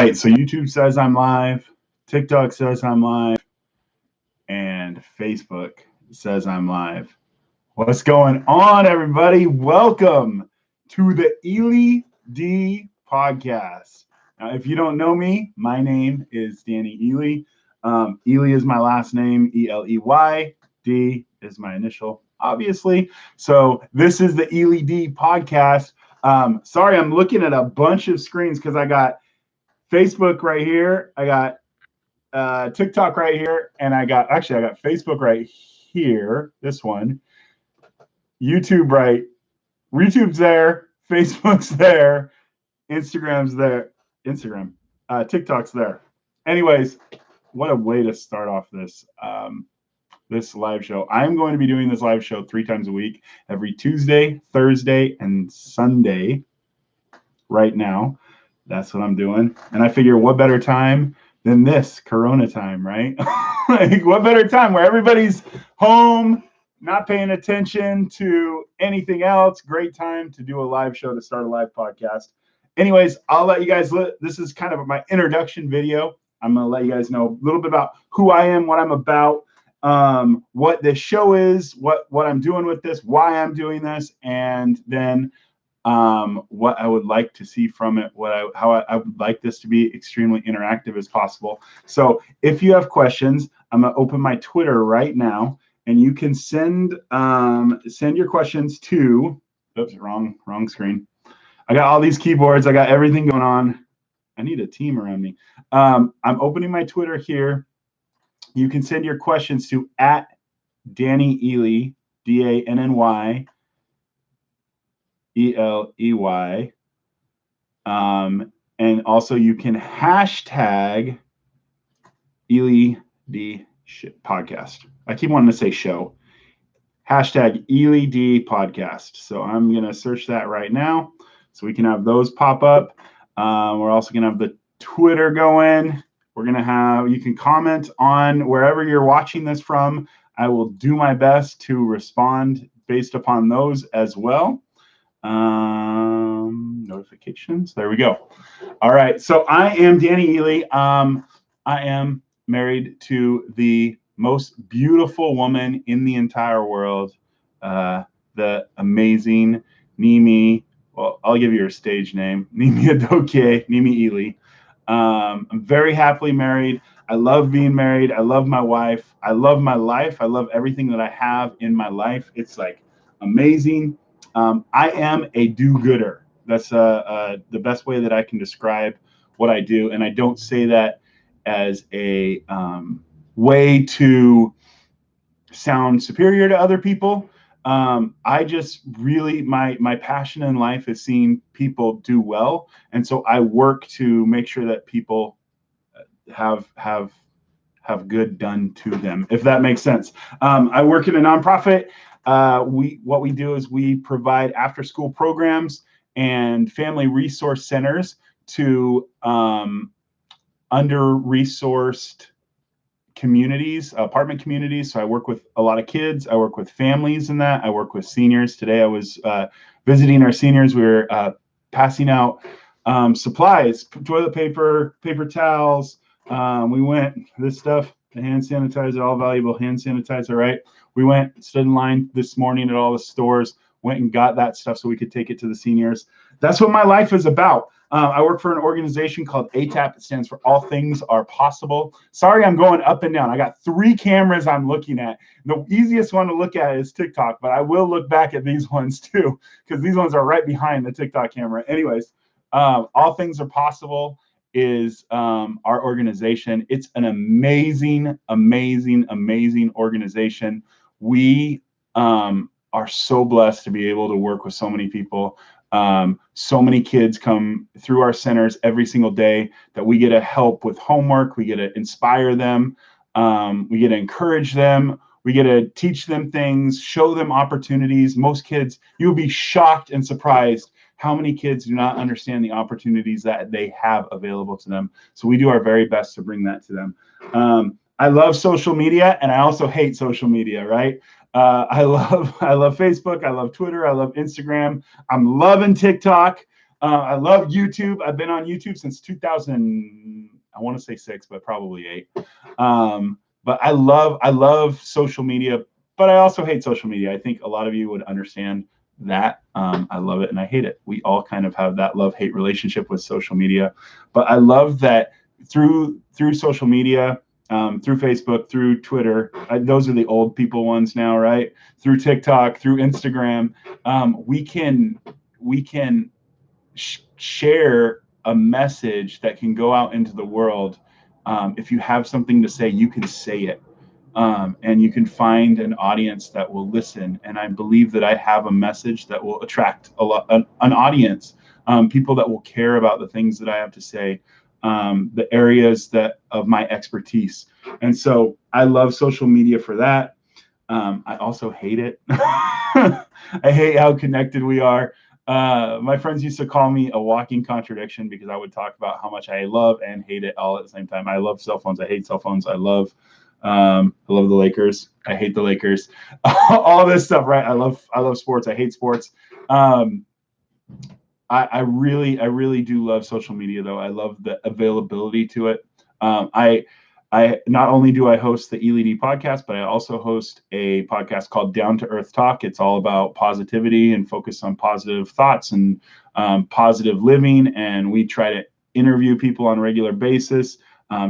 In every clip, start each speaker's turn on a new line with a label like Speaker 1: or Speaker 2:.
Speaker 1: right, so YouTube says I'm live, TikTok says I'm live, and Facebook says I'm live. What's going on, everybody? Welcome to the ELEYD podcast. Now, if you don't know me, my name is Danny Eley. Eley is my last name, E-L-E-Y. D is my initial, obviously. So this is the ELEYD podcast. Sorry, I'm looking at a bunch of screens because I got Facebook right here. I got TikTok right here, and I got Facebook right here. This one, YouTube's there, Facebook's there, Instagram's there, TikTok's there. Anyways, what a way to start off this this live show. I'm going to be doing this live show 3 times a week, every Tuesday, Thursday, and Sunday. Right now, that's what I'm doing. And I figure, what better time than this Corona time, right? Like, what better time where everybody's home, not paying attention to anything else? Great time to do a live show, to start a live podcast. Anyways, I'll let you guys, this is kind of my introduction video. I'm going to let you guys know a little bit about who I am, what I'm about, what this show is, what I'm doing with this, why I'm doing this, and then what I would like to see from it, how I would like this to be extremely interactive as possible. So if you have questions, I'm gonna open my Twitter right now, and you can send your questions to, oops, wrong screen. I got all these keyboards, I got everything going on. I need a team around me. I'm opening my Twitter here. You can send your questions to @Danny Eley, DANNY ELEY, and also you can hashtag ELEYD podcast. I keep wanting to say show. Hashtag ELEYD podcast. So I'm going to search that right now so we can have those pop up. We're also going to have the Twitter going. We're going to have, you can comment on wherever you're watching this from. I will do my best to respond based upon those as well. Notifications. There we go. All right. So I am Danny Eley. I am married to the most beautiful woman in the entire world, the amazing Nimi. Well, I'll give you her stage name, Nimi Adoke, Nimi Eley. I'm very happily married. I love being married. I love my wife. I love my life. I love everything that I have in my life. It's like amazing. I am a do-gooder. That's the best way that I can describe what I do. And I don't say that as a way to sound superior to other people. I just really, my passion in life is seeing people do well. And so I work to make sure that people have good done to them, if that makes sense. I work in a nonprofit. What we do is we provide after-school programs and family resource centers to under-resourced communities, apartment communities. So I work with a lot of kids. I work with families in that. I work with seniors. Today I was visiting our seniors. We were passing out supplies, toilet paper, paper towels. We went, this stuff, the hand sanitizer, all valuable hand sanitizer, right? We went, stood in line this morning at all the stores, went and got that stuff so we could take it to the seniors. That's what my life is about. I work for an organization called ATAP. It stands for All Things Are Possible. Sorry, I'm going up and down. I got 3 cameras I'm looking at. The easiest one to look at is TikTok, but I will look back at these ones too, because these ones are right behind the TikTok camera. Anyways, All Things Are Possible is our organization. It's an amazing, amazing, amazing organization. We are so blessed to be able to work with so many people. So many kids come through our centers every single day that we get to help with homework. We get to inspire them. We get to encourage them. We get to teach them things, show them opportunities. Most kids, you'll be shocked and surprised how many kids do not understand the opportunities that they have available to them. So we do our very best to bring that to them. I love social media, and I also hate social media, right? I love Facebook. I love Twitter. I love Instagram. I'm loving TikTok. I love YouTube. I've been on YouTube since 2000. I want to say 6, but probably 8. But I love social media, but I also hate social media. I think a lot of you would understand that. I love it and I hate it. We all kind of have that love-hate relationship with social media. But I love that through social media, through Facebook, through Twitter, those are the old people ones now, right? Through TikTok, through Instagram, we can share a message that can go out into the world. If you have something to say, you can say it. And you can find an audience that will listen. And I believe that I have a message that will attract an audience, people that will care about the things that I have to say, the areas of my expertise. And so I love social media for that. I also hate it. I hate how connected we are. My friends used to call me a walking contradiction because I would talk about how much I love and hate it all at the same time. I love cell phones. I hate cell phones. I love the Lakers. I hate the Lakers. All this stuff, right? I love sports. I hate sports. I really do love social media, though. I love the availability to it. I not only do I host the ELEYD podcast, but I also host a podcast called Down to Earth Talk. It's all about positivity and focus on positive thoughts and positive living. And we try to interview people on a regular basis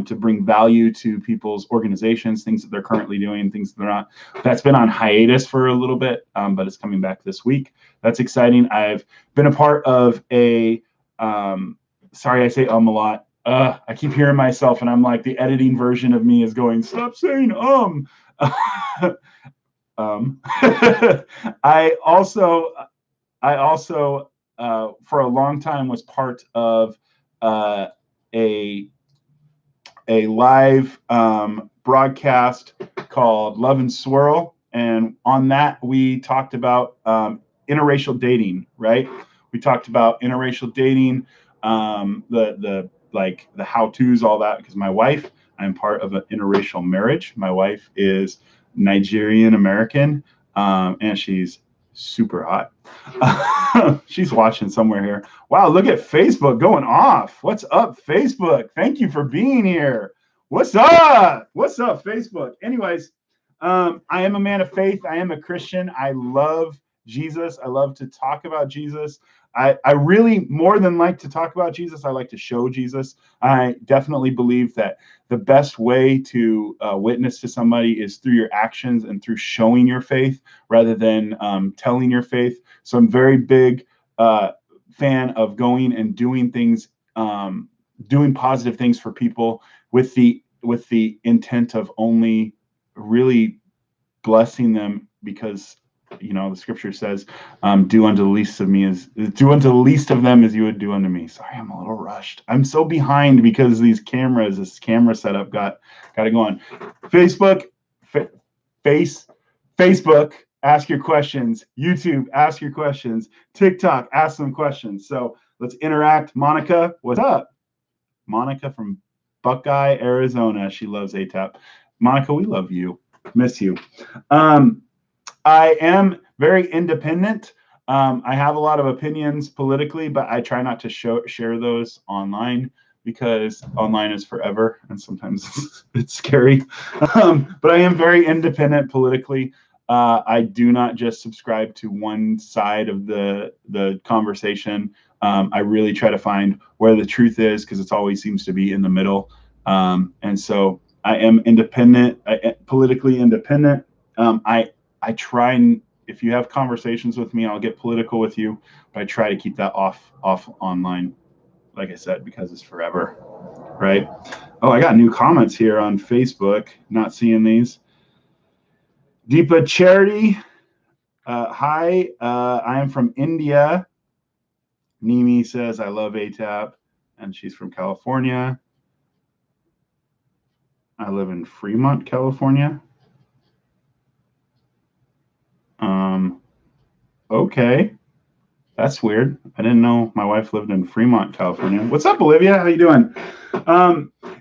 Speaker 1: to bring value to people's organizations, things that they're currently doing, things that they're not. That's been on hiatus for a little bit, but it's coming back this week. That's exciting. I've been a part of a, sorry, I say a lot. I keep hearing myself, and I'm like, the editing version of me is going, stop saying I also for a long time was part of a live broadcast called Love and Swirl, and on that we talked about interracial dating. Right? We talked about interracial dating, the how-tos, all that, because I'm part of an interracial marriage. My wife is Nigerian American, and she's super hot. She's watching somewhere here. Wow, look at Facebook going off. What's up, Facebook? Thank you for being here. What's up? What's up, Facebook? Anyways, I am a man of faith. I am a Christian. I love Jesus. I love to talk about Jesus. I really, more than like to talk about Jesus, I like to show Jesus. I definitely believe that the best way to witness to somebody is through your actions and through showing your faith rather than telling your faith. So I'm very big fan of going and doing things, doing positive things for people with the intent of only really blessing them, because the scripture says, do unto the least of them as you would do unto me. Sorry, I'm a little rushed. I'm so behind because this camera setup got to go on. Facebook, ask your questions. YouTube, ask your questions. TikTok, ask some questions. So let's interact. Monica, what's up? Monica from Buckeye, Arizona. She loves ATAP. Monica, we love you. Miss you. I am very independent. I have a lot of opinions politically, but I try not to share those online because online is forever and sometimes it's scary. But I am very independent politically. I do not just subscribe to one side of the conversation. I really try to find where the truth is, because it always seems to be in the middle. And so I am independent, politically independent. I try, and if you have conversations with me, I'll get political with you, but I try to keep that off online, like I said, because it's forever, right? Oh, I got new comments here on Facebook. Not seeing these. Deepa Charity, hi, I am from India. Nimi says, I love ATAP, and she's from California. I live in Fremont, California. Okay, that's weird. I didn't know my wife lived in Fremont, California. What's up, Olivia? How you doing?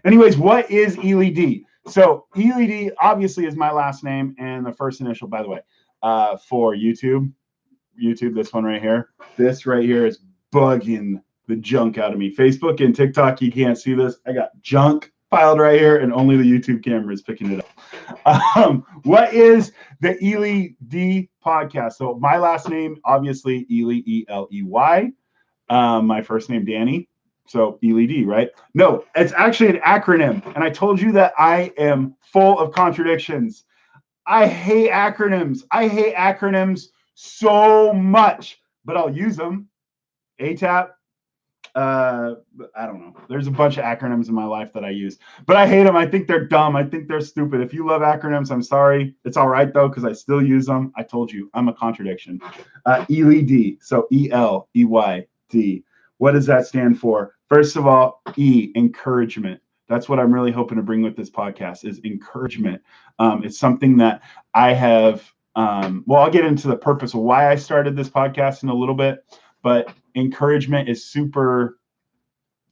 Speaker 1: Anyways, what is ELEYD? So ELEYD obviously is my last name and the first initial, by the way, for YouTube. This one right here. This right here is bugging the junk out of me. Facebook and TikTok, you can't see this. I got junk filed right here, and only the YouTube camera is picking it up. What is the ELEYD podcast? So my last name, obviously, Eley, E-L-E-Y. My first name, Danny. So ELEYD, right? No, it's actually an acronym. And I told you that I am full of contradictions. I hate acronyms. I hate acronyms so much, but I'll use them. ATAP. I don't know. There's a bunch of acronyms in my life that I use, but I hate them. I think they're dumb. I think they're stupid. If you love acronyms, I'm sorry. It's all right though, because I still use them. I told you, I'm a contradiction. ELEYD. So ELEYD. What does that stand for? First of all, E, encouragement. That's what I'm really hoping to bring with this podcast is encouragement. It's something that I have, well, I'll get into the purpose of why I started this podcast in a little bit, but encouragement is super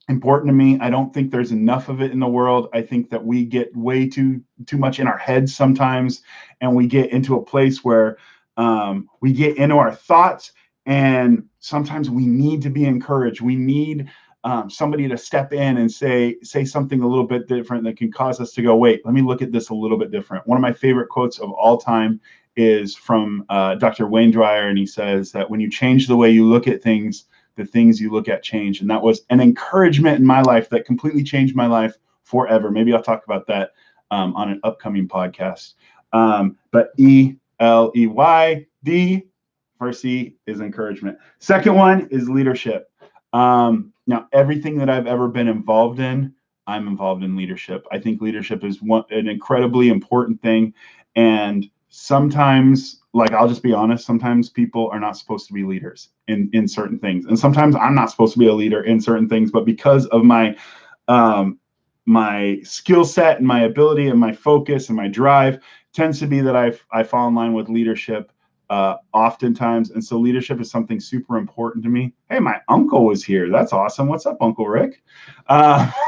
Speaker 1: important to me. I don't think there's enough of it in the world. I think that we get way too much in our heads sometimes, and we get into a place where we get into our thoughts, and sometimes we need to be encouraged. We need somebody to step in and say something a little bit different that can cause us to go, wait, let me look at this a little bit different. One of my favorite quotes of all time is from Dr. Wayne Dyer, and he says that when you change the way you look at things, the things you look at change. And that was an encouragement in my life that completely changed my life forever. Maybe I'll talk about that on an upcoming podcast. But ELEYD, first E is encouragement. Second one is leadership. Now, everything that I've ever been involved in, I'm involved in leadership. I think leadership is an incredibly important thing. And sometimes, like, I'll just be honest, sometimes people are not supposed to be leaders in certain things. And sometimes I'm not supposed to be a leader in certain things, but because of my skill set and my ability and my focus and my drive tends to be that I fall in line with leadership oftentimes. And so leadership is something super important to me. Hey, my uncle was here. That's awesome. What's up, Uncle Rick?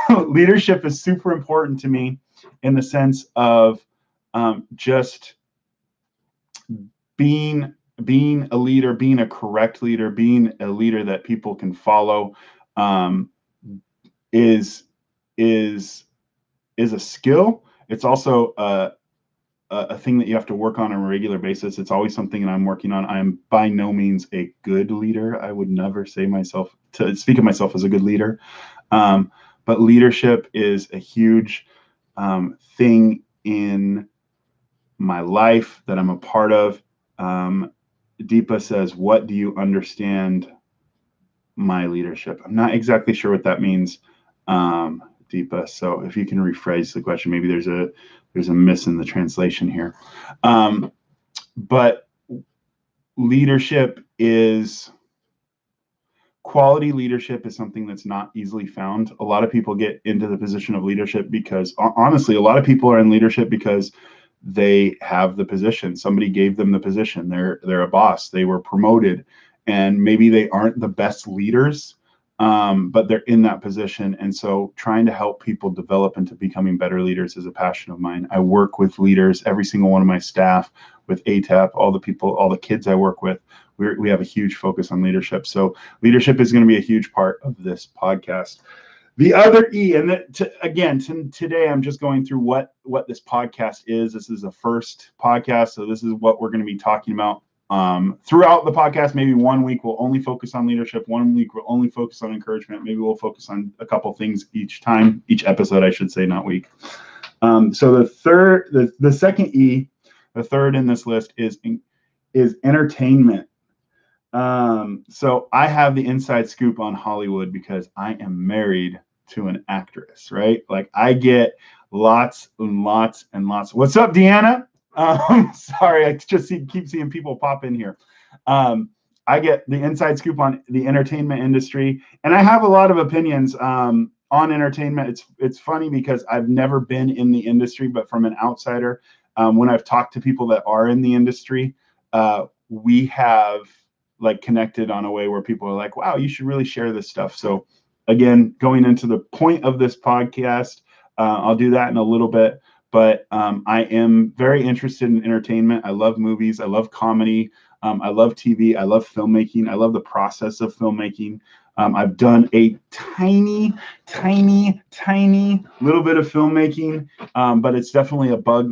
Speaker 1: Leadership is super important to me in the sense of just being a leader, being a correct leader, being a leader that people can follow is a skill. It's also a thing that you have to work on a regular basis. It's always something that I'm working on. I'm by no means a good leader. I would never say speak of myself as a good leader. But leadership is a huge thing in my life that I'm a part of. Deepa says, what do you understand my leadership? I'm not exactly sure what that means, Deepa. So if you can rephrase the question, maybe there's a miss in the translation here. But quality leadership is something that's not easily found. A lot of people get into the position of leadership because, honestly, a lot of people are in leadership because they have the position. Somebody gave them the position. They're a boss. They were promoted, and maybe they aren't the best leaders, but they're in that position. And so trying to help people develop into becoming better leaders is a passion of mine. I work with leaders, every single one of my staff, with ATAP, all the kids I work with. We have a huge focus on leadership. So leadership is going to be a huge part of this podcast. The other E, and today I'm just going through what this podcast is. This is the first podcast, so this is what we're going to be talking about throughout the podcast. Maybe 1 week we'll only focus on leadership. 1 week we'll only focus on encouragement. Maybe we'll focus on a couple things each episode, I should say, not week. So the second E, the third in this list is entertainment. So I have the inside scoop on Hollywood because I am married to an actress, right? Like, I get lots and lots and lots. What's up, Deanna? Sorry, I just keep seeing people pop in here. I get the inside scoop on the entertainment industry, and I have a lot of opinions on entertainment. It's funny because I've never been in the industry, but from an outsider, when I've talked to people that are in the industry, we have connected on a way where people are like, wow, you should really share this stuff. So again, going into the point of this podcast, I'll do that in a little bit, but I am very interested in entertainment. I love movies. I love comedy. I love TV. I love filmmaking. I love the process of filmmaking. I've done a tiny little bit of filmmaking, but it's definitely a bug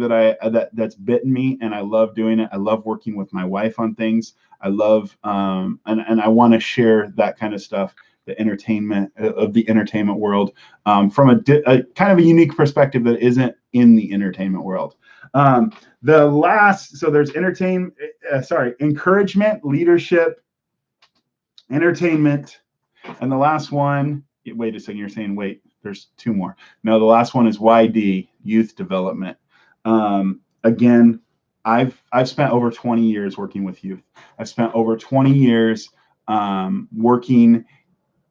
Speaker 1: that's bitten me, and I love doing it. I love working with my wife on things. I love and I want to share that kind of stuff, the entertainment world, from a kind of a unique perspective that isn't in the entertainment world. So there's encouragement, leadership, entertainment, and the last one, wait a second, you're saying, wait, there's two more. No, the last one is YD, youth development. Again, I've spent over 20 years working with youth. I've spent over 20 years working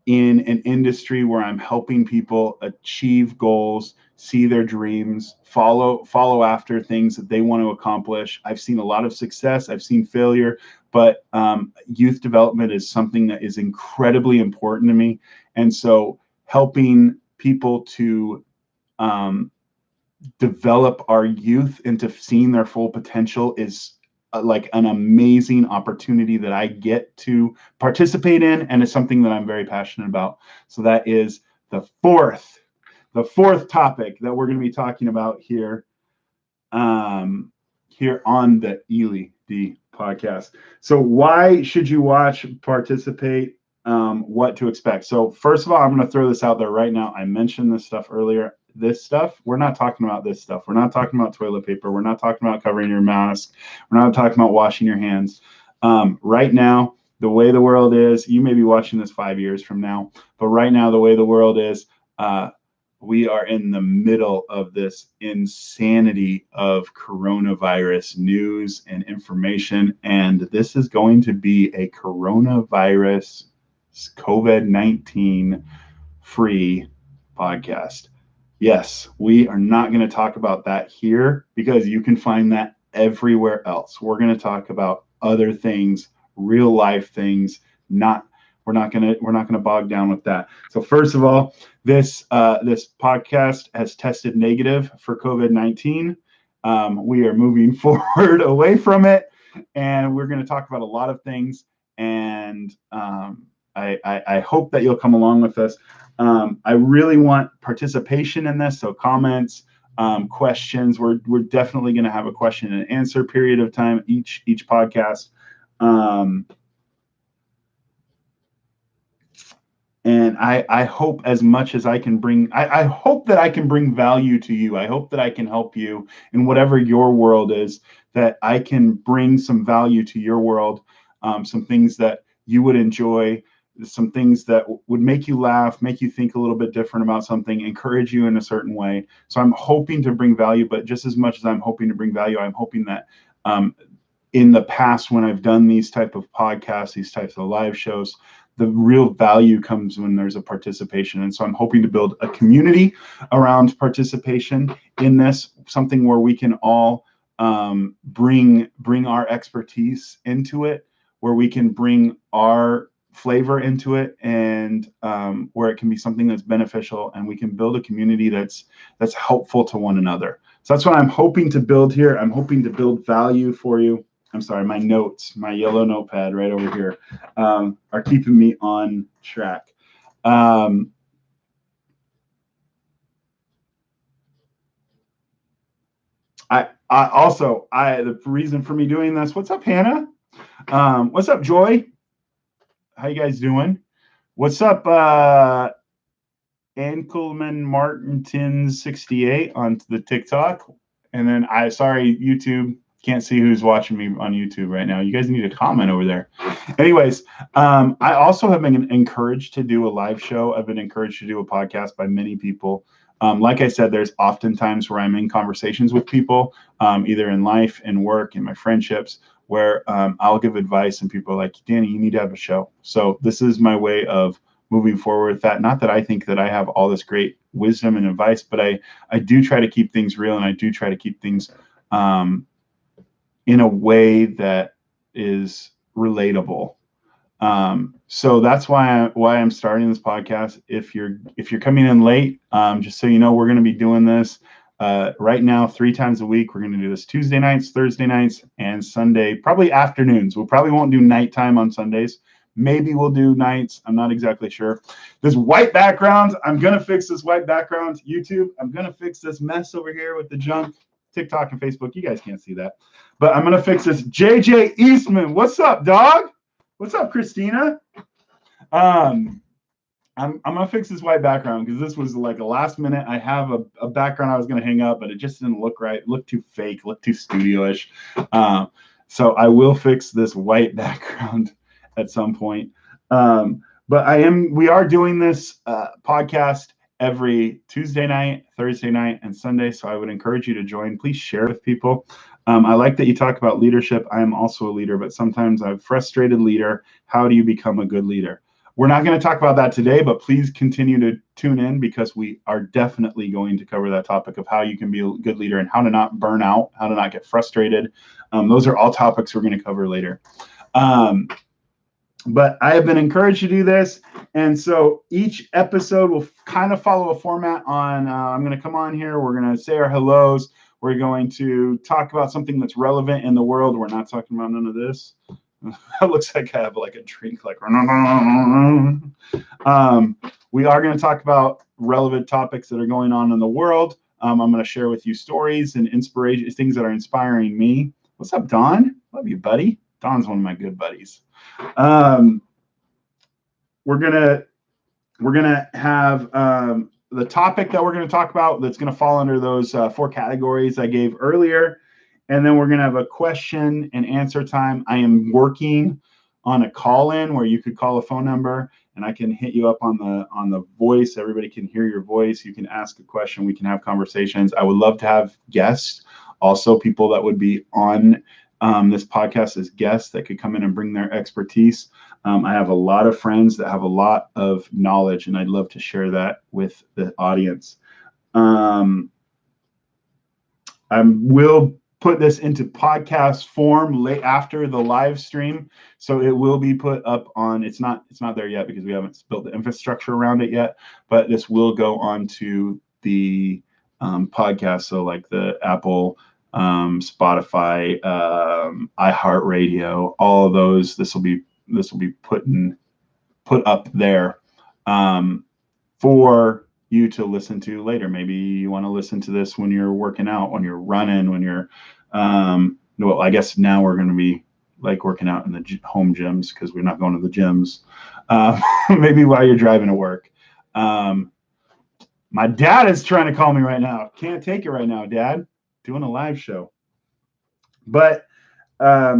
Speaker 1: in an industry where I'm helping people achieve goals, see their dreams, follow after things that they want to accomplish. I've seen a lot of success. I've seen failure, but youth development is something that is incredibly important to me. And so helping people to develop our youth into seeing their full potential is like an amazing opportunity that I get to participate in, and it's something that I'm very passionate about. So that is the fourth topic that we're going to be talking about here on the ELEYD podcast. So why should you watch, participate, what to expect? So first of all, I'm going to throw this out there right now. I mentioned this stuff earlier. This stuff, we're not talking about this stuff. We're not talking about toilet paper. We're not talking about covering your mask. We're not talking about washing your hands. Right now, the way the world is, you may be watching this 5 years from now, but right now, the way the world is, we are in the middle of this insanity of coronavirus news and information, and this is going to be a coronavirus COVID-19 free podcast. Yes, we are not going to talk about that here because you can find that everywhere else. We're going to talk about other things, real life things. We're not going to bog down with that. So first of all, this podcast has tested negative for COVID-19. We are moving forward away from it, and we're going to talk about a lot of things. And I hope that you'll come along with us. I really want participation in this, so comments, questions. We're definitely going to have a question and answer period of time each podcast. And I hope as much as I can bring, I hope that I can bring value to you. I hope that I can help you in whatever your world is, that I can bring some value to your world, some things that you would enjoy, some things that would make you laugh, make you think a little bit different about something, encourage you in a certain way. So I'm hoping to bring value, but just as much as I'm hoping to bring value, I'm hoping that in the past, when I've done these type of podcasts, these types of live shows, the real value comes when there's a participation. And so I'm hoping to build a community around participation in this, something where we can all bring our expertise into it, where we can bring our flavor into it, and where it can be something that's beneficial, and we can build a community that's helpful to one another. So that's what I'm hoping to build here. I'm hoping to build value for you. I'm sorry, my notes, my yellow notepad right over here, are keeping me on track. The reason for me doing this, what's up, Hannah? What's up, Joy? How you guys doing? What's up, Ankelman Martinton 68 on the TikTok? And then YouTube. Can't see who's watching me on YouTube right now. You guys need to comment over there. Anyways, I also have been encouraged to do a live show. I've been encouraged to do a podcast by many people. Like I said, there's often times where I'm in conversations with people, either in life, in work, in my friendships, where I'll give advice and people are like, Danny, you need to have a show. So this is my way of moving forward with that. Not that I think that I have all this great wisdom and advice, but I do try to keep things real, and I do try to keep things in a way that is relatable. So that's why I'm starting this podcast. If you're coming in late, just so you know, we're going to be doing this right now 3 times a week. We're going to do this Tuesday nights, Thursday nights, and Sunday, probably afternoons. We probably won't do nighttime on Sundays, Maybe we'll do nights. I'm not exactly sure. This white background, I'm going to fix this white background. YouTube, I'm going to fix this mess over here with the junk. TikTok and Facebook, you guys can't see that. But I'm going to fix this. JJ Eastman, what's up, dog? What's up, Christina? I'm gonna fix this white background because this was like a last minute. I have a background I was gonna hang up, but it just didn't look right. It looked too fake, looked too studio-ish. So I will fix this white background at some point. But we are doing this podcast every Tuesday night, Thursday night, and Sunday. So I would encourage you to join. Please share with people. I like that you talk about leadership. I am also a leader, but sometimes I'm a frustrated leader. How do you become a good leader? We're not going to talk about that today, but please continue to tune in because we are definitely going to cover that topic of how you can be a good leader and how to not burn out, how to not get frustrated. Those are all topics we're going to cover later. But I have been encouraged to do this. And so each episode will kind of follow a format on, I'm going to come on here. We're going to say our hellos. We're going to talk about something that's relevant in the world. We're not talking about none of this. It looks like I have like a drink, like we are going to talk about relevant topics that are going on in the world. I'm going to share with you stories and inspiration, things that are inspiring me. What's up, Don? Love you, buddy. Don's one of my good buddies. We're gonna have the topic that we're going to talk about that's going to fall under those 4 categories I gave earlier. And then we're going to have a question and answer time. I am working on a call-in where you could call a phone number and I can hit you up on the voice. Everybody can hear your voice. You can ask a question. We can have conversations. I would love to have guests, also people that would be on this podcast as guests that could come in and bring their expertise. I have a lot of friends that have a lot of knowledge, and I'd love to share that with the audience. I will put this into podcast form late after the live stream, so it will be put up on. It's not there yet because we haven't built the infrastructure around it yet, but this will go on to the podcast. So like the Apple, Spotify, iHeartRadio, all of those. This will be put up there for you to listen to later. Maybe you want to listen to this when you're working out, when you're running, when you're well, I guess now we're going to be like working out in the home gyms because we're not going to the gyms. Maybe while you're driving to work. My dad is trying to call me right now. Can't take it right now, Dad. Doing a live show. But I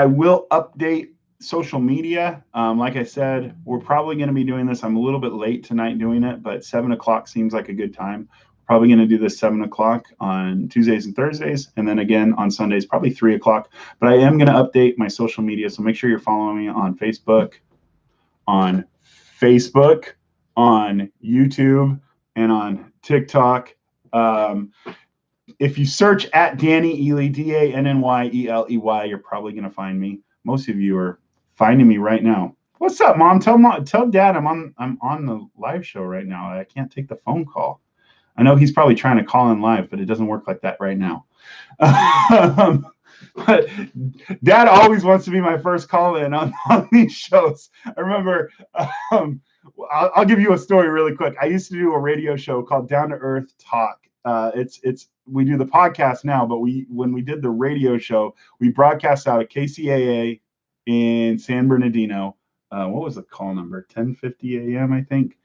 Speaker 1: will update social media. Like I said, we're probably going to be doing this. I'm a little bit late tonight doing it, but 7 o'clock seems like a good time. Probably going to do this 7 o'clock on Tuesdays and Thursdays, and then again on Sundays, probably 3 o'clock. But I am going to update my social media, so make sure you're following me on Facebook, on YouTube, and on TikTok. If you search at Danny Eley, DANNYELEY, you're probably going to find me. Most of you are finding me right now. What's up, Mom? Tell Dad I'm on the live show right now. I can't take the phone call. I know he's probably trying to call in live, but it doesn't work like that right now. But Dad always wants to be my first call in on these shows. I remember, I'll give you a story really quick. I used to do a radio show called Down to Earth Talk. We do the podcast now, but when we did the radio show, we broadcast out of KCAA in San Bernardino. What was the call number? 10:50 a.m. I think.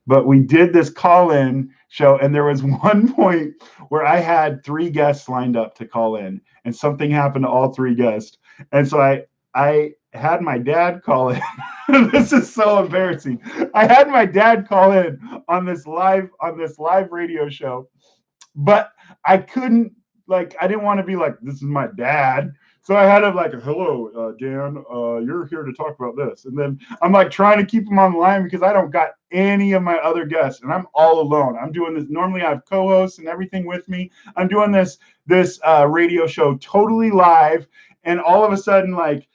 Speaker 1: But we did this call-in show, and there was one point where I had 3 guests lined up to call in, and something happened to all 3 guests. And so I had my dad call in. This is so embarrassing. I had my dad call in on this live radio show, but I couldn't, I didn't want to be like, this is my dad. So I had him like, hello, Dan, you're here to talk about this. And then I'm like trying to keep him on the line because I don't got any of my other guests and I'm all alone. I'm doing this. Normally I have co-hosts and everything with me. I'm doing this radio show totally live. And all of a sudden, I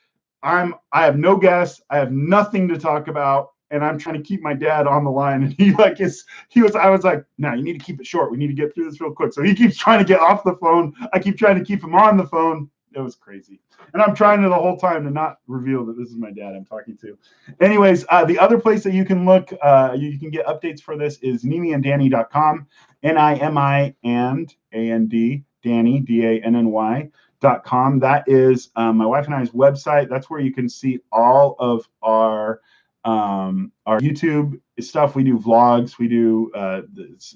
Speaker 1: have no guests. I have nothing to talk about. And I'm trying to keep my dad on the line. And I was like, no, you need to keep it short. We need to get through this real quick. So he keeps trying to get off the phone. I keep trying to keep him on the phone. It was crazy. And I'm trying to the whole time to not reveal that this is my dad I'm talking to. Anyways, the other place that you can look, you can get updates for this is nimianddanny.com, Nimi and A-N-D, Danny, DANNY.com. That is my wife and I's website. That's where you can see all of our YouTube stuff. We do vlogs. We do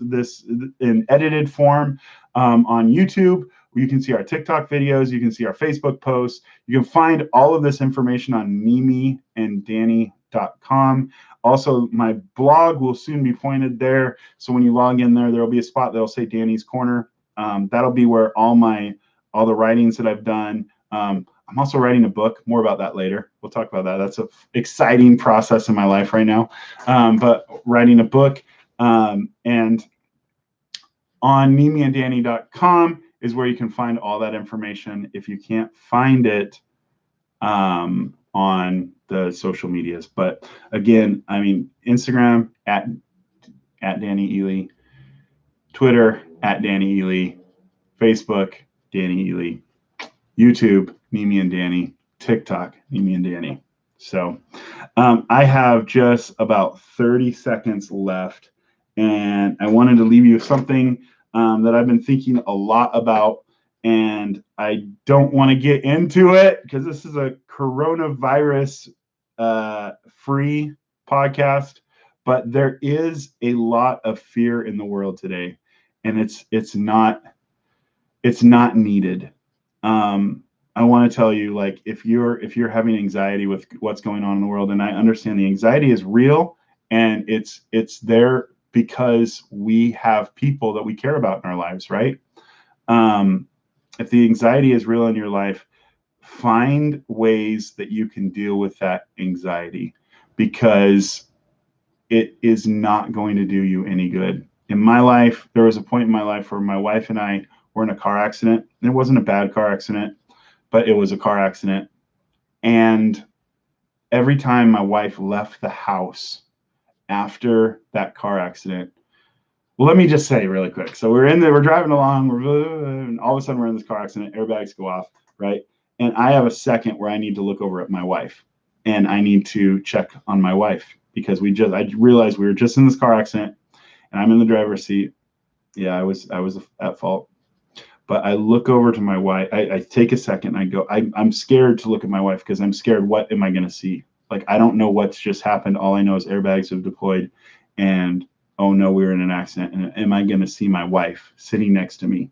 Speaker 1: this in edited form on YouTube. You can see our TikTok videos. You can see our Facebook posts. You can find all of this information on nimianddanny.com. Also, my blog will soon be pointed there. So when you log in there, there'll be a spot that'll say Danny's Corner. That'll be where all the writings that I've done. I'm also writing a book. More about that later. We'll talk about that. That's an exciting process in my life right now. But writing a book, and on nimianddanny.com is where you can find all that information if you can't find it on the social medias. But again, I mean, Instagram at Danny Eley, Twitter at Danny Eley, Facebook Danny Eley, YouTube Nimi and Danny, TikTok Nimi and Danny. So I have just about 30 seconds left, and I wanted to leave you with something that I've been thinking a lot about, and I don't want to get into it because this is a coronavirus free podcast, but there is a lot of fear in the world today, and it's not needed. I want to tell you, like, if you're having anxiety with what's going on in the world, and I understand the anxiety is real, and it's there because we have people that we care about in our lives, right? If the anxiety is real in your life, find ways that you can deal with that anxiety, because it is not going to do you any good. In my life, there was a point in my life where my wife and I were in a car accident, and it wasn't a bad car accident, but it was a car accident. And every time my wife left the house after that car accident, well, let me just say really quick. So we're driving along, and all of a sudden we're in this car accident, airbags go off, right? And I have a second where I need to look over at my wife, and I need to check on my wife, because I realized we were just in this car accident, and I'm in the driver's seat. Yeah, I was at fault. But I look over to my wife. I take a second. And I go, I'm scared to look at my wife, because I'm scared. What am I going to see? Like, I don't know what's just happened. All I know is airbags have deployed, and oh no, we were in an accident. And am I going to see my wife sitting next to me?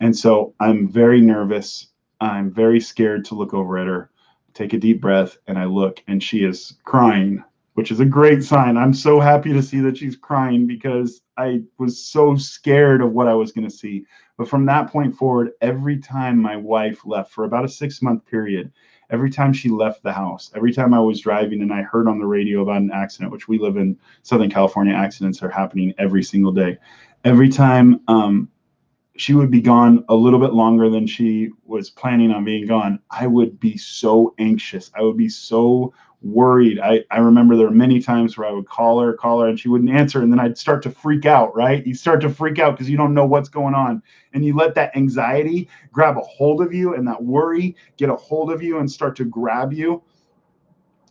Speaker 1: And so I'm very nervous. I'm very scared to look over at her. Take a deep breath, and I look, and she is crying, which is a great sign. I'm so happy to see that she's crying, because I was so scared of what I was going to see. But from that point forward, every time my wife left, for about a 6-month period, every time she left the house, every time I was driving and I heard on the radio about an accident, which we live in Southern California, accidents are happening every single day. Every time she would be gone a little bit longer than she was planning on being gone, I would be so anxious. I would be so worried. I remember there were many times where I would call her, and she wouldn't answer. And then I'd start to freak out, right? You start to freak out because you don't know what's going on. And you let that anxiety grab a hold of you, and that worry get a hold of you and start to grab you.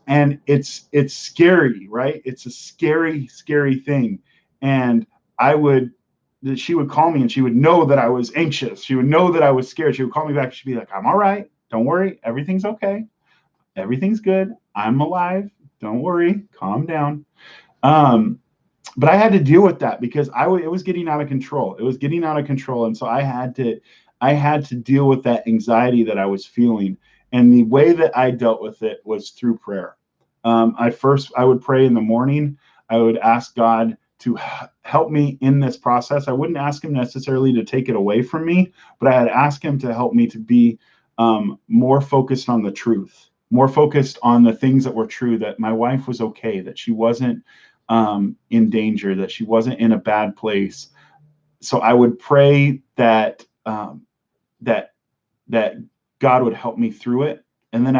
Speaker 1: And it's scary, right? It's a scary, scary thing. And she would call me, and she would know that I was anxious. She would know that I was scared. She would call me back. She'd be like, I'm all right. Don't worry. Everything's okay. Everything's good. I'm alive. Don't worry. Calm down. But I had to deal with that because it was getting out of control. It was getting out of control. And so I had to deal with that anxiety that I was feeling. And the way that I dealt with it was through prayer. I would pray in the morning. I would ask God to help me in this process. I wouldn't ask him necessarily to take it away from me, but I had asked him to help me to be more focused on the truth, more focused on the things that were true, that my wife was okay, that she wasn't in danger, that she wasn't in a bad place. So I would pray that that God would help me through it. And then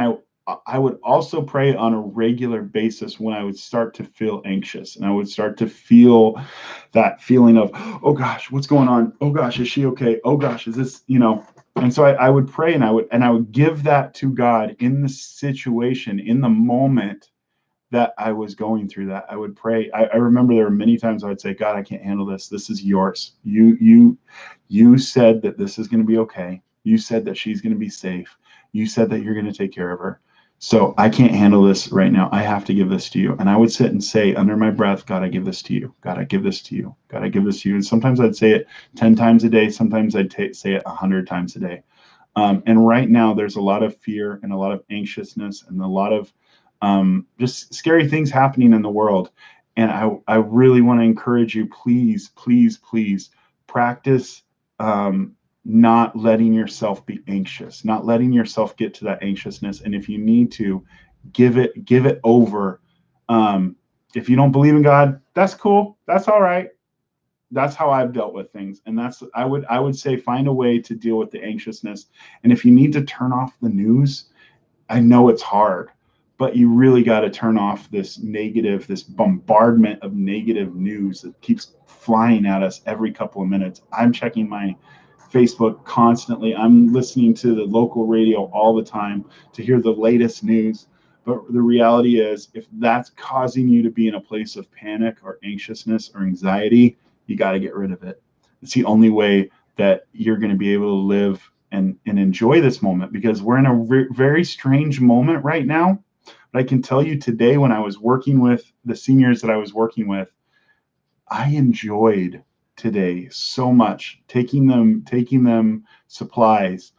Speaker 1: I would also pray on a regular basis when I would start to feel anxious, and I would start to feel that feeling of, oh gosh, what's going on? Oh gosh, is she okay? Oh gosh, is this, And so I would pray, and I would give that to God in the situation, in the moment that I was going through that. I would pray. I remember there were many times I would say, God, I can't handle this. This is yours. You said that this is going to be okay. You said that she's going to be safe. You said that you're going to take care of her. So I can't handle this right now. I have to give this to you. And I would sit and say under my breath, God, I give this to you. God, I give this to you. God, I give this to you. And sometimes I'd say it 10 times a day. Sometimes I'd say it 100 times a day. And right now there's a lot of fear and a lot of anxiousness and a lot of just scary things happening in the world. And I really want to encourage you, please, please, please practice not letting yourself be anxious, not letting yourself get to that anxiousness. And if you need to, give it over. If you don't believe in God, that's cool. That's all right. That's how I've dealt with things. And I would say find a way to deal with the anxiousness. And if you need to turn off the news, I know it's hard, but you really got to turn off this bombardment of negative news that keeps flying at us every couple of minutes. I'm checking my Facebook constantly. I'm listening to the local radio all the time to hear the latest news. But the reality is, if that's causing you to be in a place of panic or anxiousness or anxiety, you got to get rid of it. It's the only way that you're going to be able to live and enjoy this moment, because we're in a very strange moment right now. But I can tell you today, when I was working with the seniors that I was working with, I enjoyed today so much, taking them supplies,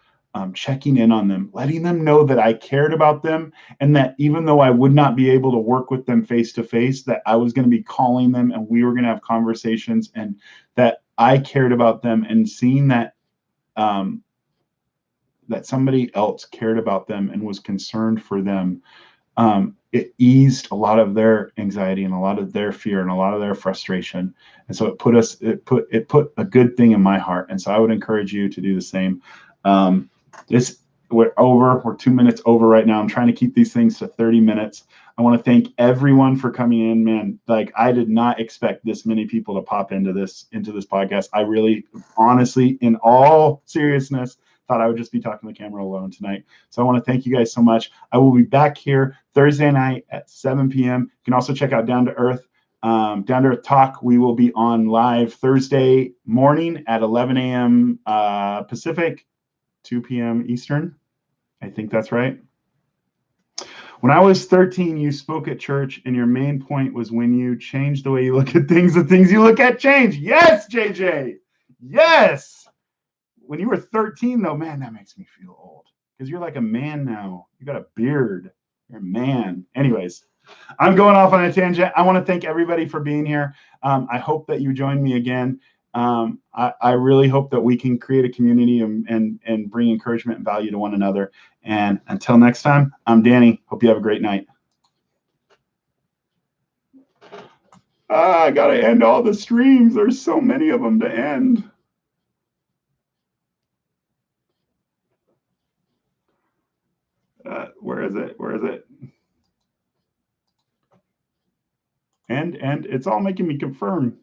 Speaker 1: checking in on them, letting them know that I cared about them, and that even though I would not be able to work with them face to face, that I was going to be calling them and we were going to have conversations, and that I cared about them, and seeing that that somebody else cared about them and was concerned for them. It eased a lot of their anxiety and a lot of their fear and a lot of their frustration. And so it put a good thing in my heart. And so I would encourage you to do the same. We're 2 minutes over right now. I'm trying to keep these things to 30 minutes. I want to thank everyone for coming in, man. Like, I did not expect this many people to pop into this podcast. I really, honestly, in all seriousness, thought I would just be talking to the camera alone tonight. So I want to thank you guys so much. I will be back here Thursday night at 7 p.m. You can also check out Down to Earth Talk. We will be on live Thursday morning at 11 a.m. Pacific, 2 p.m. Eastern. I think that's right. When I was 13, you spoke at church, and your main point was when you change the way you look at things, the things you look at change. Yes, JJ. Yes. When you were 13, though, man, that makes me feel old, because you're like a man now. You got a beard. You're a man. Anyways, I'm going off on a tangent. I want to thank everybody for being here. I hope that you join me again. I really hope that we can create a community and bring encouragement and value to one another. And until next time, I'm Danny. Hope you have a great night. I got to end all the streams. There's so many of them to end. Where is it? Where is it? And it's all making me confirm.